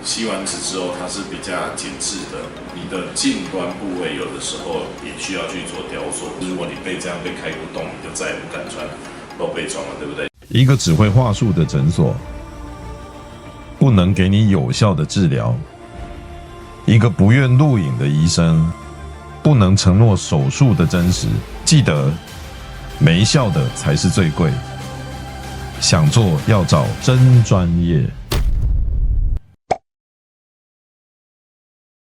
吸完脂之后，它是比较紧致的。你的近端部位有的时候也需要去做雕塑。如果你这样被开过洞，你就再也不敢穿露背装了，对不对？一个只会话术的诊所，不能给你有效的治疗；一个不愿录影的医生，不能承诺手术的真实。记得，没效的才是最贵。想做要找真专业。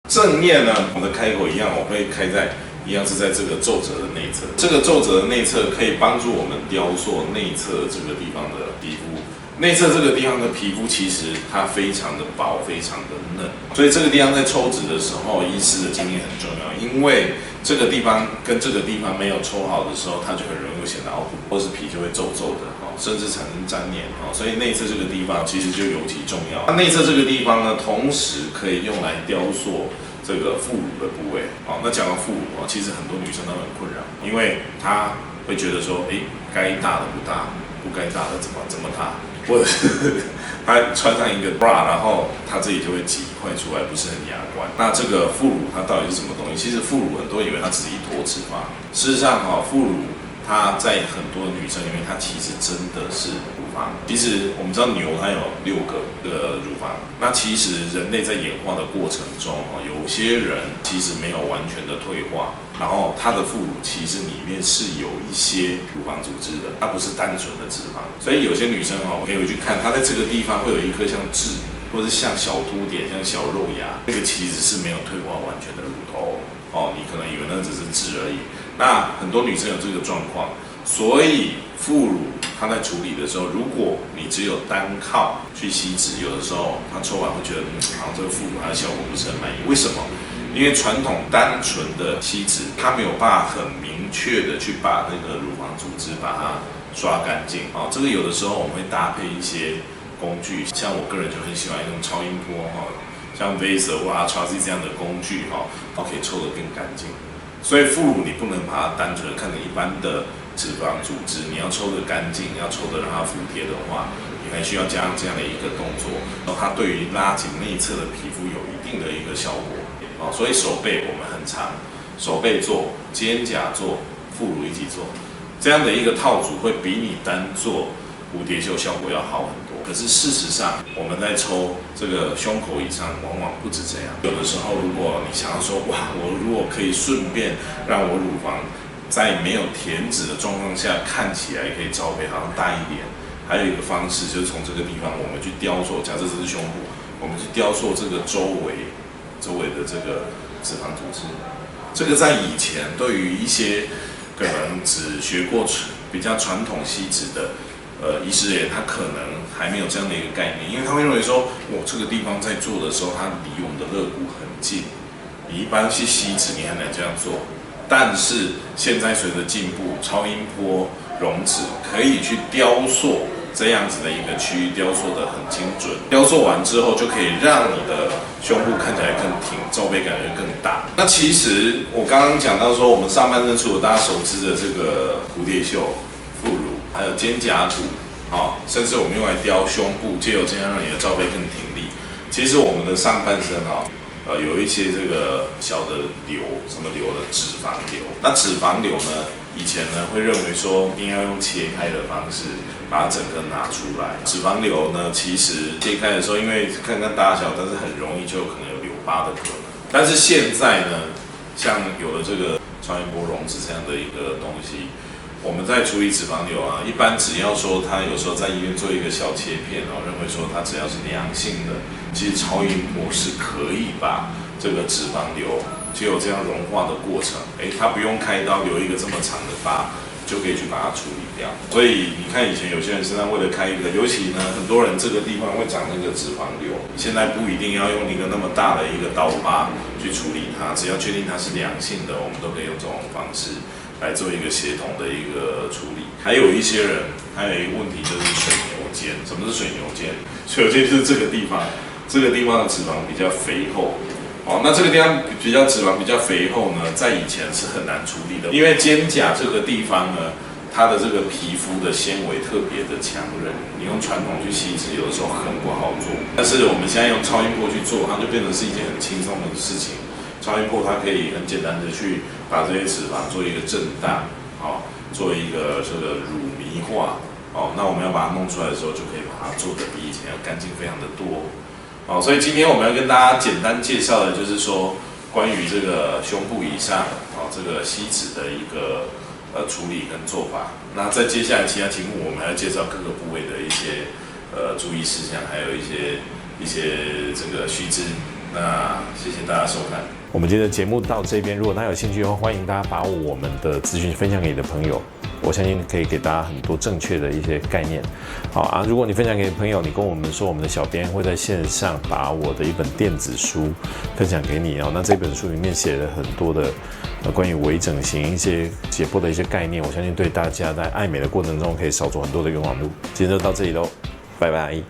正面呢，我们的开口一样，我会开在一样是在这个皱褶的内侧。这个皱褶的内侧可以帮助我们雕塑内侧这个地方的皮肤。内侧这个地方的皮肤其实它非常的薄，非常的嫩，所以这个地方在抽脂的时候，医师的经验很重要，因为这个地方跟这个地方没有抽好的时候，它就很容易显得凹凸，或是皮就会皱皱的，甚至产生粘连，所以内侧这个地方其实就尤其重要。那内侧这个地方呢，同时可以用来雕塑这个副乳的部位。那讲到副乳其实很多女生都很困扰，因为她会觉得说，该大的不大，不该大的怎么大，或者是她穿上一个 bra， 然后她这里就会挤一块出来，不是很雅观。那这个副乳它到底是什么东西？其实副乳很多以为它只是一坨脂肪，事实上副乳它在很多女生里面，它其实真的是乳房。其实我们知道牛它有6个乳房，那其实人类在演化的过程中，有些人其实没有完全的退化，然后它的副乳其实里面是有一些乳房组织的，它不是单纯的脂肪。所以有些女生可以回去看，它在这个地方会有一颗像痣，或是像小凸点、像小肉芽，那个其实是没有退化完全的乳头。你可能以为那只是痣而已。那很多女生有这个状况，所以副乳它在处理的时候，如果你只有单靠去吸脂，有的时候它抽完会觉得，好像这个副乳它的效果不是很满意。为什么？因为传统单纯的吸脂，它没有办法很明确的去把那个乳房组织把它刷干净。这个有的时候我们会搭配一些工具，像我个人就很喜欢用超音波像 Vaser 或 Ultra-C 这样的工具可以抽得更干净。所以副乳你不能把它单纯看成一般的脂肪组织，你要抽得干净，要抽得让它服帖的话，你还需要加上这样的一个动作，然后它对于拉紧内侧的皮肤有一定的一个效果。所以手背我们很常手背做、肩胛做、副乳一起做，这样的一个套组会比你单做蝴蝶袖效果要好很多。可是事实上，我们在抽这个胸口以上，往往不止这样。有的时候，如果你想要说，哇，我如果可以顺便让我乳房在没有填脂的状况下，看起来可以罩杯好像大一点，还有一个方式就是从这个地方我们去雕塑，假设这是胸部，我们去雕塑这个周围的这个脂肪组织。这个在以前对于一些可能只学过比较传统吸脂的医师也他可能还没有这样的一个概念，因为他会认为说，我这个地方在做的时候，它离我们的肋骨很近，你一般去吸脂你很难这样做。但是现在随着进步，超音波溶脂可以去雕塑这样子的一个区域，雕塑得很精准。雕塑完之后，就可以让你的胸部看起来更挺，罩杯感觉更大。那其实我刚刚讲到说，我们上半身除了大家熟知的这个蝴蝶袖、副乳，还有肩胛骨，甚至我们用来雕胸部，借由这样让你的罩杯更挺立。其实我们的上半身有一些这个小的瘤，什么瘤的脂肪瘤。那脂肪瘤呢，以前呢会认为说应该用切开的方式把它整个拿出来。脂肪瘤呢，其实切开的时候，因为看看大小，但是很容易就有可能有瘤疤的可能。但是现在呢，像有了这个超音波溶脂这样的一个东西，我们在处理脂肪瘤一般只要说他有时候在医院做一个小切片认为说它只要是良性的，其实超音波是可以把这个脂肪瘤就有这样融化的过程，它不用开刀留一个这么长的疤，就可以去把它处理掉。所以你看以前有些人身上为了开一个，尤其呢很多人这个地方会长那个脂肪瘤，现在不一定要用一个那么大的一个刀疤去处理它，只要确定它是良性的，我们都可以用这种方式来做一个协同的一个处理。还有一些人还有一个问题就是水牛肩。什么是水牛肩？水牛肩就是这个地方的脂肪比较肥厚。那这个地方脂肪比较肥厚呢，在以前是很难处理的，因为肩胛这个地方呢，它的这个皮肤的纤维特别的强韧，你用传统去吸脂，有的时候很不好做。但是我们现在用超音波去做，它就变成是一件很轻松的事情。超音波它可以很简单的去把这些脂肪做一个震荡，做一个这个乳糜化，那我们要把它弄出来的时候，就可以把它做得比以前要干净非常的多。所以今天我们要跟大家简单介绍的就是说，关于这个胸部以上这个吸脂的一个处理跟做法。那在接下来其他题目，我们还要介绍各个部位的一些注意事项，还有一些这个须知。那谢谢大家收看。我们今天的节目到这边，如果大家有兴趣的话，欢迎大家把我们的资讯分享给你的朋友，我相信可以给大家很多正确的一些概念。好啊，如果你分享给朋友，你跟我们说，我们的小编会在线上把我的一本电子书分享给你哦。那这本书里面写了很多的关于微整形一些解剖的一些概念，我相信对大家在爱美的过程中可以少走很多的冤枉路。今天就到这里喽，拜拜。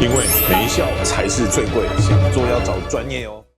因为没效才是最贵，想做要找专业哦。